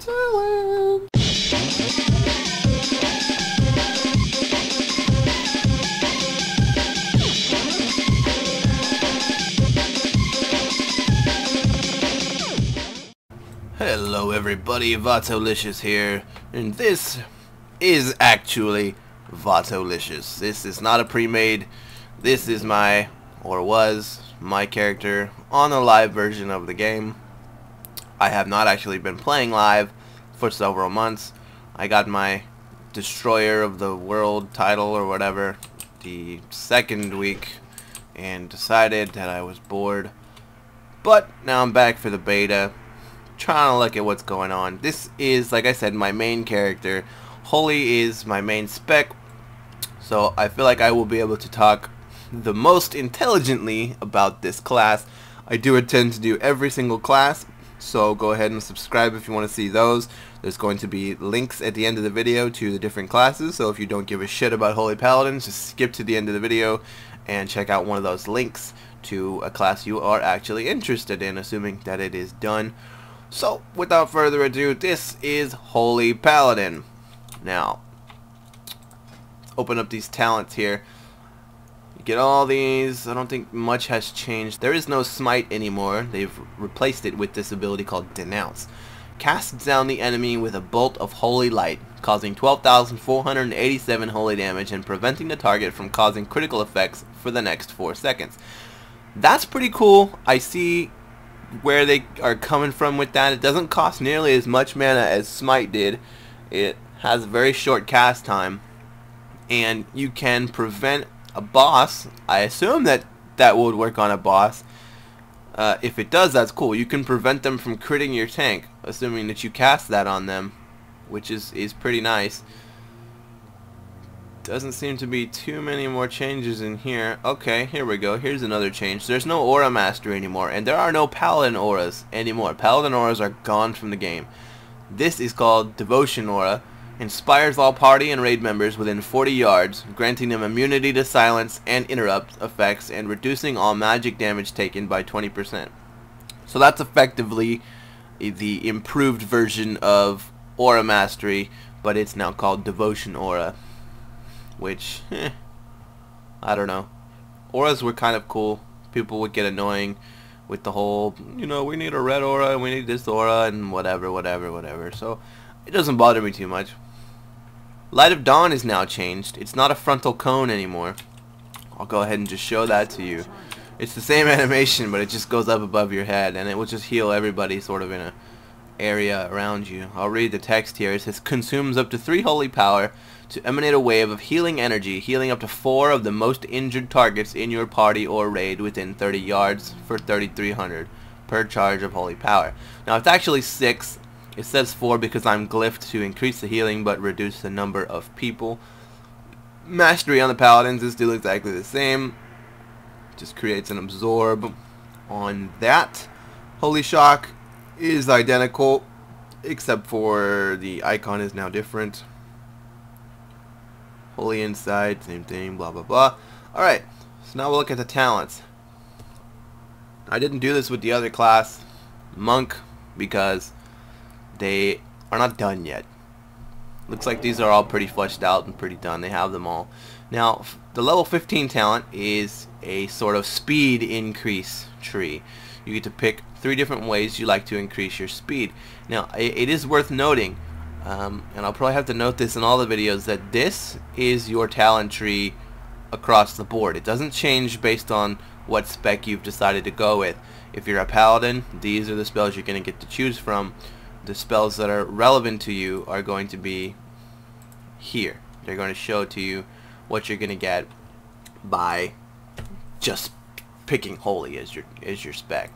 talent. Hello everybody, Vatolicious here, and this is actually Vatolicious. This is not a pre-made. This is my, or was, my character on the live version of the game. I have not actually been playing live for several months. I got my Destroyer of the World title or whatever the second week and decided that I was bored. But now I'm back for the beta, trying to look at what's going on. This is, like I said, my main character. Holy is my main spec, so I feel like I will be able to talk the most intelligently about this class. I do intend to do every single class, so go ahead and subscribe if you want to see those. There's going to be links at the end of the video to the different classes, so if you don't give a shit about Holy Paladins, just skip to the end of the video and check out one of those links to a class you are actually interested in, assuming that it is done. So, without further ado, this is Holy Paladin. Now, let's open up these talents here. You get all these. I don't think much has changed. There is no smite anymore. They've replaced it with this ability called Denounce. Casts down the enemy with a bolt of holy light, causing 12,487 holy damage and preventing the target from causing critical effects for the next 4 seconds. That's pretty cool. I see where they are coming from with that. It doesn't cost nearly as much mana as Smite did. It has a very short cast time, and you can prevent a boss. I assume that that would work on a boss. If it does, that's cool. You can prevent them from critting your tank, assuming that you cast that on them, which is pretty nice. Doesn't seem to be too many more changes in here. Okay, here we go. Here's another change. There's no Aura Master anymore, and there are no Paladin Auras anymore. Paladin Auras are gone from the game. This is called Devotion Aura. Inspires all party and raid members within 40 yards, granting them immunity to silence and interrupt effects and reducing all magic damage taken by 20%. So that's effectively the improved version of Aura Mastery, but it's now called Devotion Aura. Which, I don't know. Auras were kind of cool. People would get annoying with the whole, you know, we need a red aura, and we need this aura, and whatever. So, it doesn't bother me too much. Light of Dawn is now changed. It's not a frontal cone anymore. I'll go ahead and just show that to you. It's the same animation, but it just goes up above your head, and it will just heal everybody sort of in a area around you. I'll read the text here. It says, consumes up to 3 holy power to emanate a wave of healing energy, healing up to 4 of the most injured targets in your party or raid within 30 yards for 3,300 per charge of holy power. Now it's actually 6. It says 4 because I'm glyphed to increase the healing but reduce the number of people. Mastery on the paladins is still exactly the same. Just creates an absorb on that. Holy shock is identical, except for the icon is now different. Holy inside, same thing, blah blah blah. Alright, so now we'll look at the talents. I didn't do this with the other class, Monk, because they are not done yet. Looks like these are all pretty fleshed out and pretty done. They have them all. Now, the level 15 talent is a sort of speed increase tree. You get to pick 3 different ways you like to increase your speed. Now, it is worth noting, and I'll probably have to note this in all the videos, that this is your talent tree across the board. It doesn't change based on what spec you've decided to go with. If you're a paladin, these are the spells you're going to get to choose from. The spells that are relevant to you are going to be here. They're going to show to you what you're going to get by just picking Holy as your spec.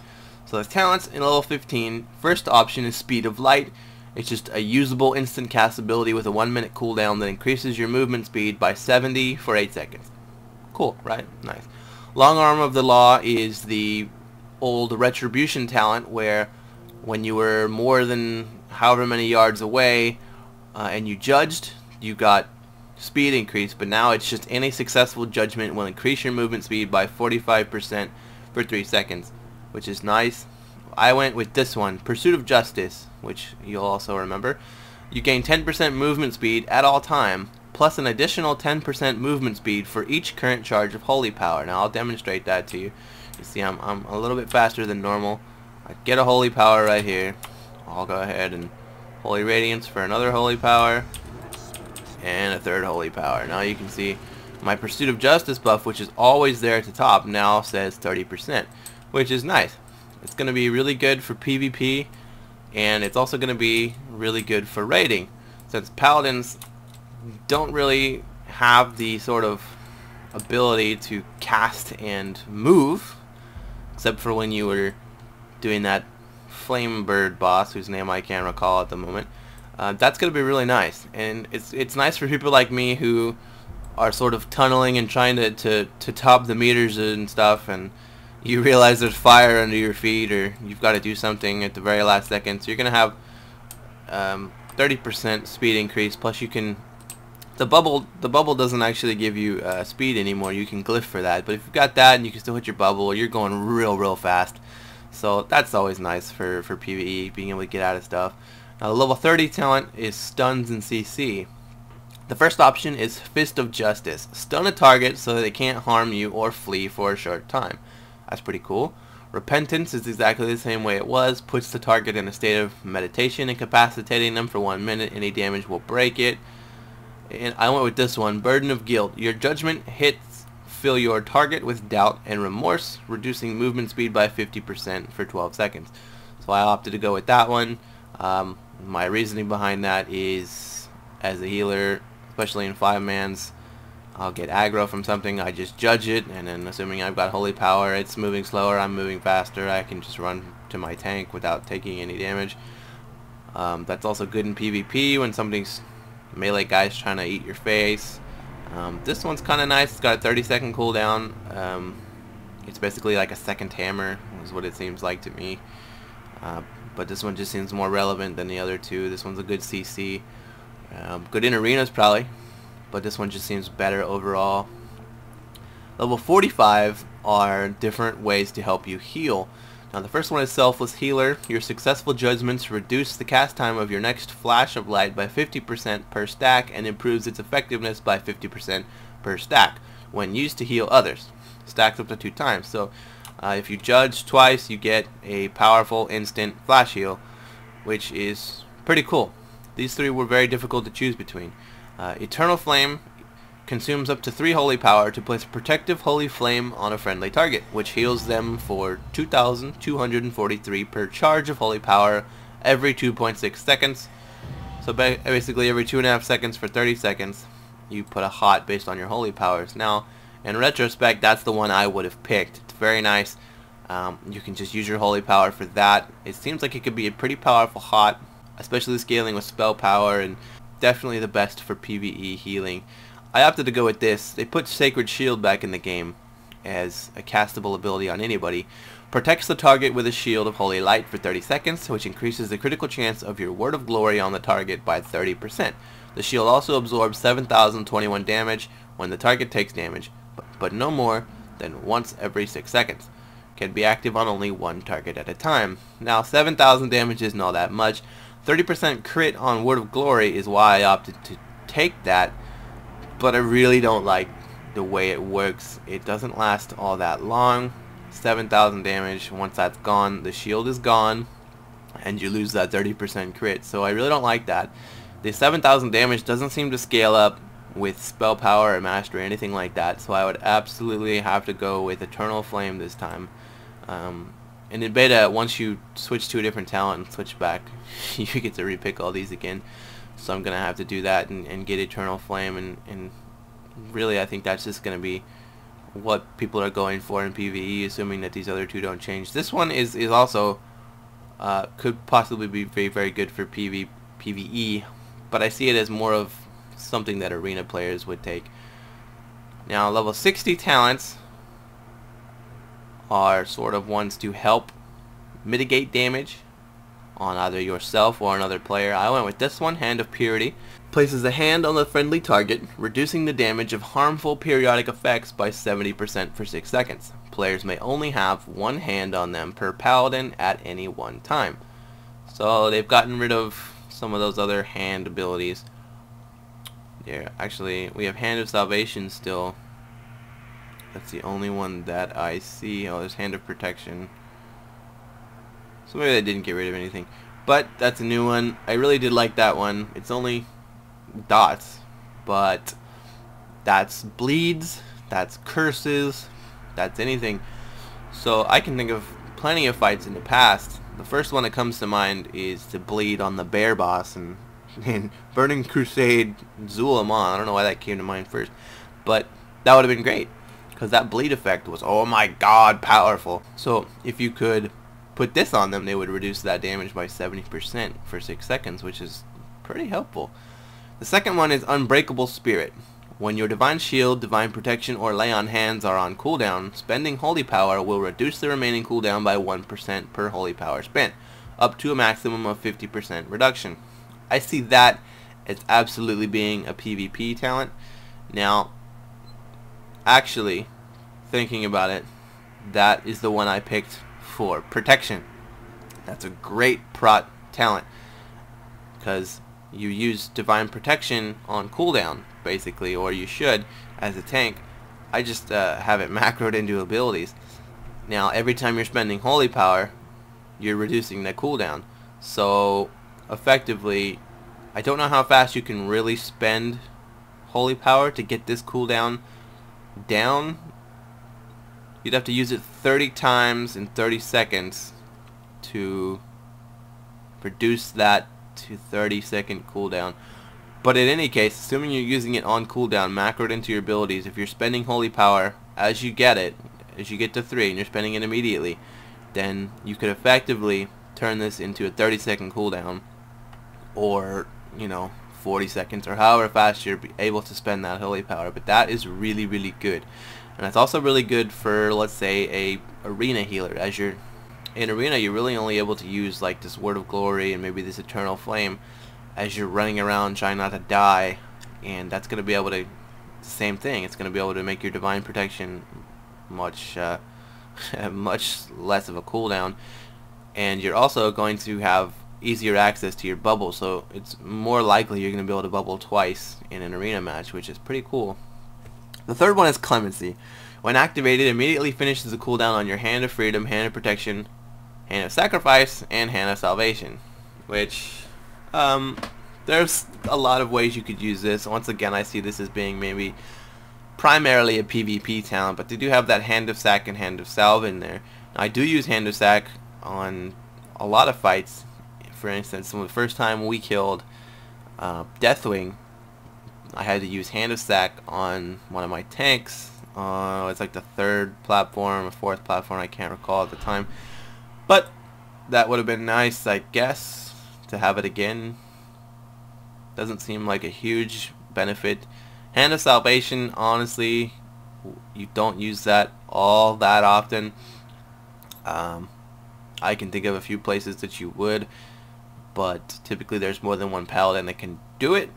So the talents in level 15, first option is Speed of Light. It's just a usable instant cast ability with a 1-minute cooldown that increases your movement speed by 70 for 8 seconds. Cool, right? Nice. Long Arm of the Law is the old Retribution talent where when you were more than however many yards away and you judged, you got speed increase, but now it's just any successful judgment will increase your movement speed by 45% for 3 seconds, which is nice. I went with this one, Pursuit of Justice, which you'll also remember. You gain 10% movement speed at all time, plus an additional 10% movement speed for each current charge of holy power. Now I'll demonstrate that to you. You see I'm a little bit faster than normal. I get a holy power right here. I'll go ahead and Holy Radiance for another holy power, and a third holy power. Now you can see my Pursuit of Justice buff, which is always there at the top, now says 30%, which is nice. It's going to be really good for PvP, and it's also going to be really good for raiding, since Paladins don't really have the sort of ability to cast and move, except for when you were doing that Flame Bird boss, whose name I can't recall at the moment. That's going to be really nice, and it's nice for people like me who are sort of tunneling and trying to top the meters and stuff, and you realize there's fire under your feet, or you've got to do something at the very last second. So you're going to have 30% speed increase, plus you can, the bubble doesn't actually give you speed anymore. You can glyph for that, but if you've got that and you can still hit your bubble, you're going real fast. So that's always nice for PvE, being able to get out of stuff. Now the level 30 talent is Stuns and CC. The first option is Fist of Justice. Stun a target so that they can't harm you or flee for a short time. That's pretty cool. Repentance is exactly the same way it was. Puts the target in a state of meditation, incapacitating them for 1 minute. Any damage will break it. And I went with this one, Burden of Guilt. Your judgment hits fill your target with doubt and remorse, reducing movement speed by 50% for 12 seconds. So I opted to go with that one. My reasoning behind that is, as a healer, especially in 5-mans, I'll get aggro from something, I just judge it, and then assuming I've got holy power, it's moving slower, I'm moving faster, I can just run to my tank without taking any damage. That's also good in PvP when somebody's melee guy's trying to eat your face. This one's kind of nice. It's got a 30-second cooldown. It's basically like a second hammer, is what it seems like to me. But this one just seems more relevant than the other two. This one's a good CC. Good in arenas probably, but this one just seems better overall. Level 45 are different ways to help you heal. Now the first one is Selfless Healer. Your successful judgments reduce the cast time of your next flash of light by 50% per stack and improves its effectiveness by 50% per stack when used to heal others. Stacks up to 2 times. So if you judge twice, you get a powerful instant flash heal, which is pretty cool. These 3 were very difficult to choose between. Eternal Flame consumes up to 3 holy power to place protective holy flame on a friendly target, which heals them for 2,243 per charge of holy power every 2.6 seconds. So basically every 2.5 seconds for 30 seconds you put a hot based on your holy powers. Now in retrospect, that's the one I would have picked. It's very nice. You can just use your holy power for that. It seems like it could be a pretty powerful hot, especially scaling with spell power, and definitely the best for PvE healing. I opted to go with this. They put Sacred Shield back in the game as a castable ability on anybody. Protects the target with a shield of holy light for 30 seconds, which increases the critical chance of your Word of Glory on the target by 30%. The shield also absorbs 7,021 damage when the target takes damage, but no more than once every 6 seconds. Can be active on only 1 target at a time. Now 7,000 damage isn't all that much. 30% crit on Word of Glory is why I opted to take that, but I really don't like the way it works. It doesn't last all that long. 7,000 damage, once that's gone, the shield is gone, and you lose that 30% crit, so I really don't like that. The 7,000 damage doesn't seem to scale up with spell power or mastery or anything like that, so I would absolutely have to go with Eternal Flame this time. And in beta, once you switch to a different talent and switch back, you get to repick all these again. So I'm going to have to do that and get Eternal Flame, and really I think that's just going to be what people are going for in PvE, assuming that these other 2 don't change. This one is also could possibly be very good for PvE, but I see it as more of something that arena players would take. Now level 60 talents are sort of ones to help mitigate damage on either yourself or another player. I went with this one, Hand of Purity. Places a hand on the friendly target, reducing the damage of harmful periodic effects by 70% for 6 seconds. players may only have one hand on them per paladin at any one time. So they've gotten rid of some of those other hand abilities. Yeah, actually, we have Hand of Salvation still. That's the only one that I see. Oh, there's Hand of Protection. So maybe they didn't get rid of anything. But that's a new one. I really did like that one. It's only dots, but that's bleeds, that's curses, that's anything. So I can think of plenty of fights in the past. The first one that comes to mind is to bleed on the bear boss and Burning Crusade Zulamon. I don't know why that came to mind first, but that would have been great because that bleed effect was, oh my god, powerful. So if you could put this on them, they would reduce that damage by 70% for 6 seconds, which is pretty helpful. The second one is Unbreakable Spirit. When your Divine Shield, Divine Protection, or Lay on Hands are on cooldown, spending Holy Power will reduce the remaining cooldown by 1% per Holy Power spent, up to a maximum of 50% reduction. I see that as absolutely being a PvP talent. Now, actually, thinking about it, that is the one I picked for protection. That's a great prot talent because you use Divine Protection on cooldown, basically, or you should as a tank. I just have it macroed into abilities. Now, every time you're spending Holy Power, you're reducing the cooldown. So, effectively, I don't know how fast you can really spend Holy Power to get this cooldown down. You'd have to use it 30 times in 30 seconds to reduce that to 30-second cooldown. But in any case, assuming you're using it on cooldown, macroed into your abilities, if you're spending Holy Power as you get it, as you get to 3 and you're spending it immediately, then you could effectively turn this into a 30-second cooldown, or, you know, 40 seconds, or however fast you're able to spend that Holy Power. But that is really, really good. And that's also really good for, let's say, a arena healer. As you're in arena, you're really only able to use like this Word of Glory and maybe this Eternal Flame as you're running around trying not to die, and that's going to be able to, it's the same thing, it's going to be able to make your Divine Protection much much less of a cooldown, and you're also going to have easier access to your bubble, so it's more likely you're going to be able to bubble twice in an arena match, which is pretty cool. The third one is Clemency. When activated, immediately finishes the cooldown on your Hand of Freedom, Hand of Protection, Hand of Sacrifice, and Hand of Salvation, which there's a lot of ways you could use this. Once again, I see this as being maybe primarily a PvP talent, but they do have that Hand of Sac and Hand of Salve in there. Now, I do use Hand of Sac on a lot of fights. For instance, the first time we killed Deathwing, I had to use Hand of Sac on one of my tanks. It's like the third platform or fourth platform, I can't recall at the time. But that would have been nice, I guess, to have it again. Doesn't seem like a huge benefit. Hand of Salvation, honestly, you don't use that all that often. I can think of a few places that you would, but typically there's more than one paladin that can do it,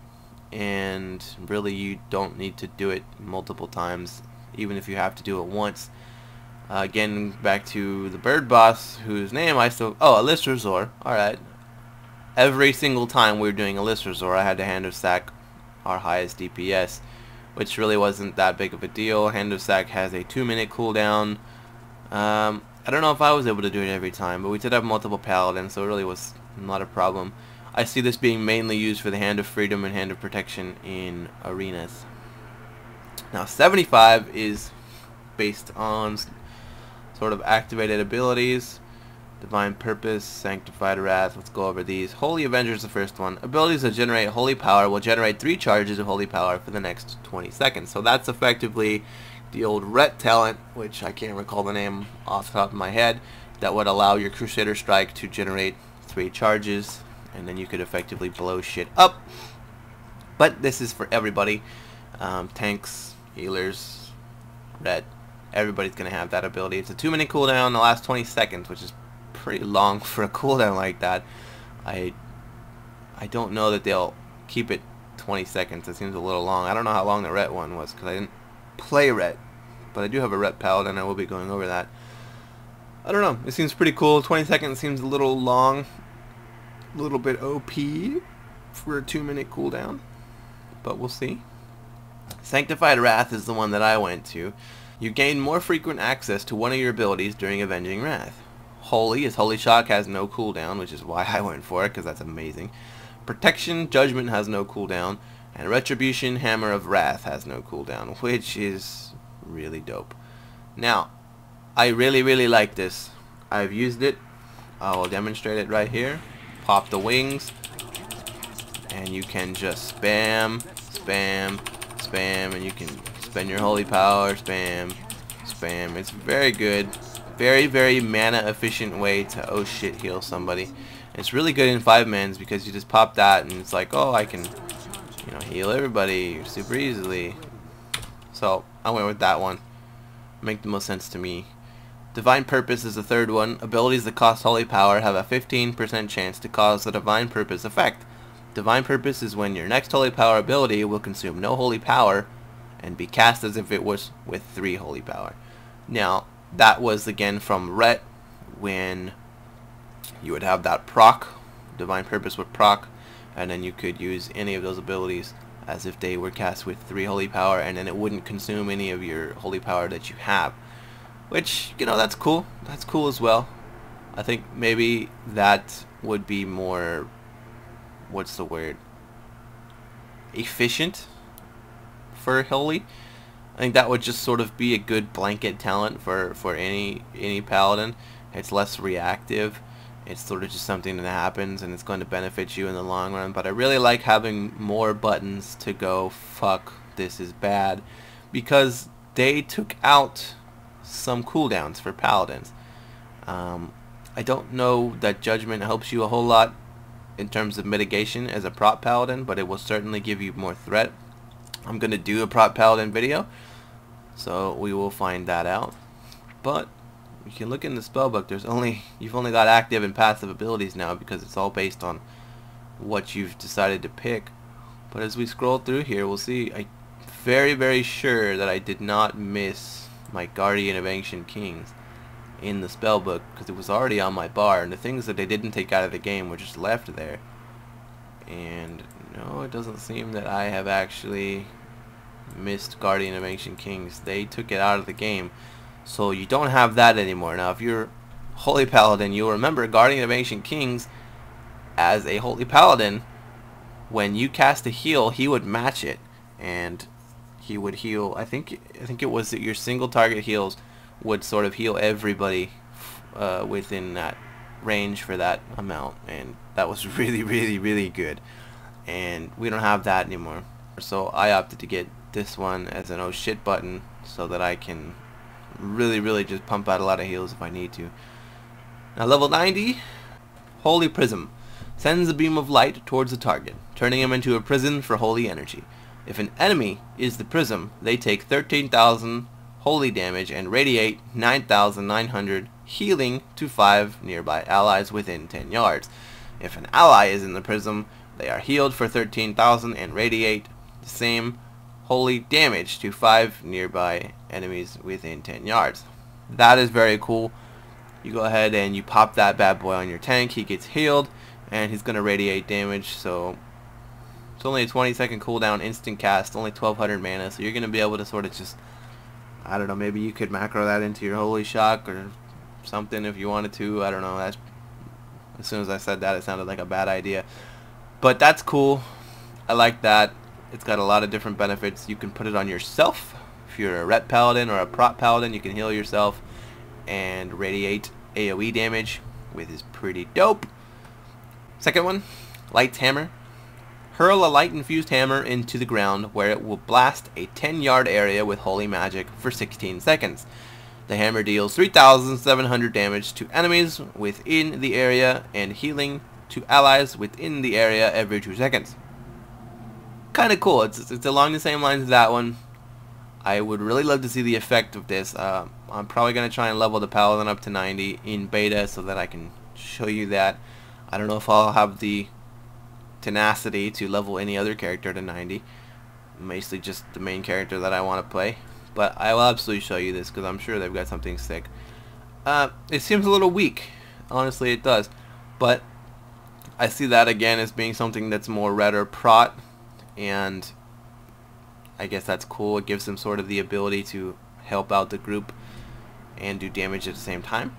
and really you don't need to do it multiple times, even if you have to do it once. Again, back to the bird boss, whose name I still... Oh, Alisrazor. Alright. Every single time we were doing Alisrazor, I had to Hand of Sac our highest DPS, which really wasn't that big of a deal. Hand of Sac has a 2-minute cooldown. I don't know if I was able to do it every time, but we did have multiple paladins, so it really was not a problem. I see this being mainly used for the Hand of Freedom and Hand of Protection in arenas. Now, 75 is based on sort of activated abilities. Divine Purpose, Sanctified Wrath, let's go over these. Holy Avenger is the first one. Abilities that generate Holy Power will generate 3 charges of Holy Power for the next 20 seconds. So that's effectively the old Ret talent, which I can't recall the name off the top of my head, that would allow your Crusader Strike to generate 3 charges, and then you could effectively blow shit up. But this is for everybody. Tanks, healers, Ret, everybody's going to have that ability. It's a 2-minute cooldown in the last 20 seconds, which is pretty long for a cooldown like that. I don't know that they'll keep it 20 seconds. It seems a little long. I don't know how long the Ret one was because I didn't play Ret. but I do have a rep paladin. I will be going over that. I don't know. It seems pretty cool. 20 seconds seems a little long, a little bit OP for a 2-minute cooldown, but we'll see. Sanctified Wrath is the one that I went to. You gain more frequent access to one of your abilities during Avenging Wrath. Holy, his Holy Shock has no cooldown, which is why I went for it, because that's amazing. Protection, Judgment has no cooldown, and Retribution, Hammer of Wrath has no cooldown, which is really dope. Now, I really like this. I've used it. I will demonstrate it right here. Pop the wings, and you can just spam, and you can spend your holy power, spam. It's very good. Very mana efficient way to oh shit heal somebody. It's really good in 5-mans because you just pop that and it's like, oh, I can, you know, heal everybody super easily. So I went with that one. Make the most sense to me. Divine Purpose is the third one. Abilities that cost holy power have a 15% chance to cause the Divine Purpose effect. Divine Purpose is when your next holy power ability will consume no holy power and be cast as if it was with 3 holy power. Now, that was again from Ret, when you would have that proc, Divine Purpose would proc, and then you could use any of those abilities as if they were cast with 3 holy power, and then it wouldn't consume any of your holy power that you have. Which, you know, that's cool. That's cool as well. I think maybe that would be more, what's the word, efficient for holy. I think that would just sort of be a good blanket talent for any paladin. It's less reactive. It's sort of just something that happens and it's going to benefit you in the long run. But I really like having more buttons to go, fuck, this is bad, because they took out some cooldowns for paladins. I don't know that Judgment helps you a whole lot in terms of mitigation as a prop paladin, but it will certainly give you more threat. I'm going to do a prop paladin video, so we will find that out. But you can look in the spellbook. You've only got active and passive abilities now because it's all based on what you've decided to pick. But as we scroll through here, we'll see. I'm very sure that I did not miss my Guardian of Ancient Kings in the spellbook because it was already on my bar, and the things that they didn't take out of the game were just left there. And no, it doesn't seem that I have actually missed Guardian of Ancient Kings. They took it out of the game, so you don't have that anymore. Now if you're Holy Paladin, you'll remember Guardian of Ancient Kings as a Holy Paladin. When you cast a heal, he would match it, and he would heal, I think it was that your single target heals would sort of heal everybody within that range for that amount, and that was really good. And we don't have that anymore, so I opted to get this one as an oh shit button so that I can really just pump out a lot of heals if I need to. Now level 90, Holy Prism sends a beam of light towards the target, turning him into a prison for holy energy. If an enemy is the prism, they take 13,000 holy damage and radiate 9,900 healing to 5 nearby allies within 10 yards. If an ally is in the prism, they are healed for 13,000 and radiate the same holy damage to 5 nearby enemies within 10 yards. That is very cool. You go ahead and you pop that bad boy on your tank, he gets healed, and he's going to radiate damage, so it's only a 20-second cooldown, instant cast, only 1200 mana, so you're going to be able to sort of just, I don't know, maybe you could macro that into your Holy Shock or something if you wanted to. I don't know. That's, as soon as I said that, it sounded like a bad idea. But that's cool. I like that. It's got a lot of different benefits. You can put it on yourself. If you're a Ret Paladin or a Prop Paladin, you can heal yourself and radiate AoE damage, which is pretty dope. Second one, Light's Hammer. Hurl a light-infused hammer into the ground where it will blast a 10-yard area with holy magic for 16 seconds. The hammer deals 3,700 damage to enemies within the area and healing to allies within the area every 2 seconds. Kind of cool. It's along the same lines as that one. I would really love to see the effect of this. I'm probably going to try and level the Paladin up to 90 in beta so that I can show you that. I don't know if I'll have the tenacity to level any other character to 90. Mostly just the main character that I want to play. but I will absolutely show you this because I'm sure they've got something sick. It seems a little weak, honestly it does, but I see that again as being something that's more red or prot, and I guess that's cool. It gives them sort of the ability to help out the group and do damage at the same time.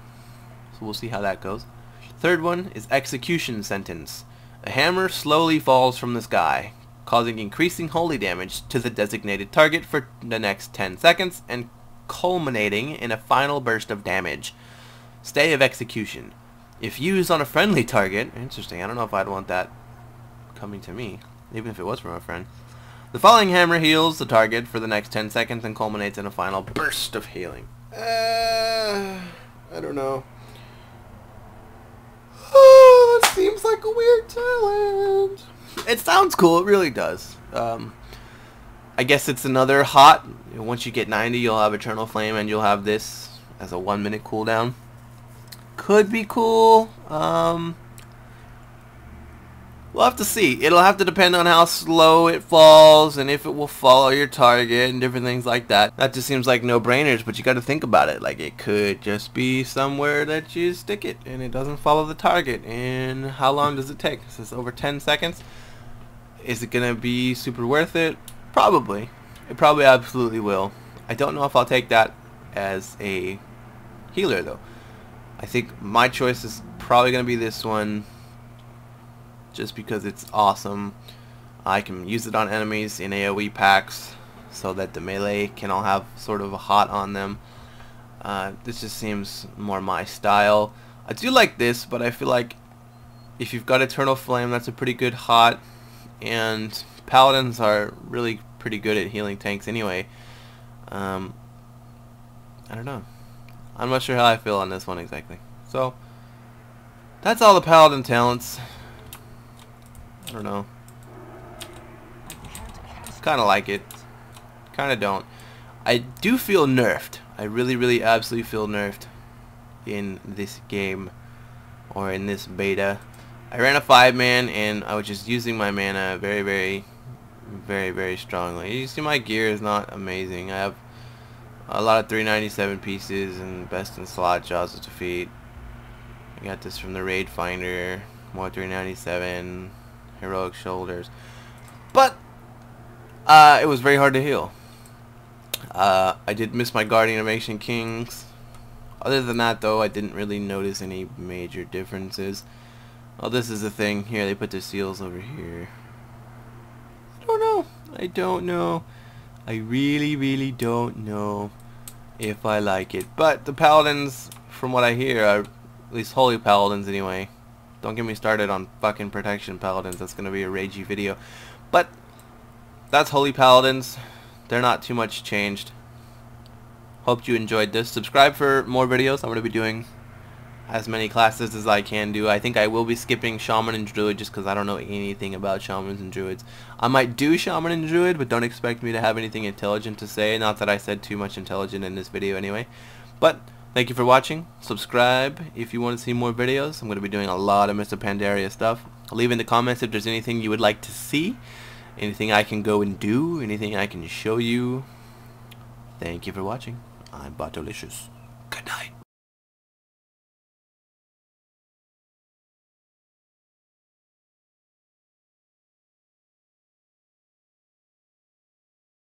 So we'll see how that goes. Third one is execution sentence. A hammer slowly falls from the sky, causing increasing holy damage to the designated target for the next 10 seconds and culminating in a final burst of damage. Stay of execution. If used on a friendly target, interesting, I don't know if I'd want that coming to me, even if it was from a friend. The falling hammer heals the target for the next 10 seconds and culminates in a final burst of healing. I don't know. Oh, it seems like a weird talent. It sounds cool, it really does. I guess it's another hot. Once you get 90, you'll have Eternal Flame, and you'll have this as a 1 minute cooldown. Could be cool. We'll have to see. It'll have to depend on how slow it falls and if it will follow your target and different things like that. That just seems like no-brainers, but you got to think about it. Like, it could just be somewhere that you stick it and it doesn't follow the target. And how long does it take? Is this over 10 seconds? Is it going to be super worth it? Probably. It probably absolutely will. I don't know if I'll take that as a healer, though. I think my choice is probably going to be this one, just because it's awesome. I can use it on enemies in AoE packs so that the melee can all have sort of a hot on them. This just seems more my style. I do like this, but I feel like if you've got Eternal Flame, that's a pretty good hot, and Paladins are really pretty good at healing tanks anyway. I don't know. I'm not sure how I feel on this one exactly. So, that's all the Paladin talents. I don't know. Kind of like it. Kind of don't. I do feel nerfed. I really absolutely feel nerfed in this game, or in this beta. I ran a 5-man and I was just using my mana very strongly. You see my gear is not amazing. I have a lot of 397 pieces and best in slot Jaws of Defeat. I got this from the Raid Finder. More 397. Heroic Shoulders. But it was very hard to heal. I did miss my Guardian of Ancient Kings. Other than that, though, I didn't really notice any major differences. Oh, this is the thing. Here, they put their seals over here. I don't know. I don't know. I really don't know if I like it. But the Paladins, from what I hear, are at least Holy Paladins anyway. Don't get me started on fucking Protection Paladins. That's going to be a ragey video. But that's Holy Paladins. They're not too much changed. Hope you enjoyed this. Subscribe for more videos. I'm going to be doing as many classes as I can do. I think I will be skipping Shaman and Druid just because I don't know anything about Shamans and Druids. I might do Shaman and Druid, but don't expect me to have anything intelligent to say. Not that I said too much intelligent in this video anyway. But thank you for watching. Subscribe if you want to see more videos. I'm going to be doing a lot of Mr. Pandaria stuff. Leave in the comments if there's anything you would like to see. Anything I can go and do. Anything I can show you. Thank you for watching. I'm Vatolicious. Good night.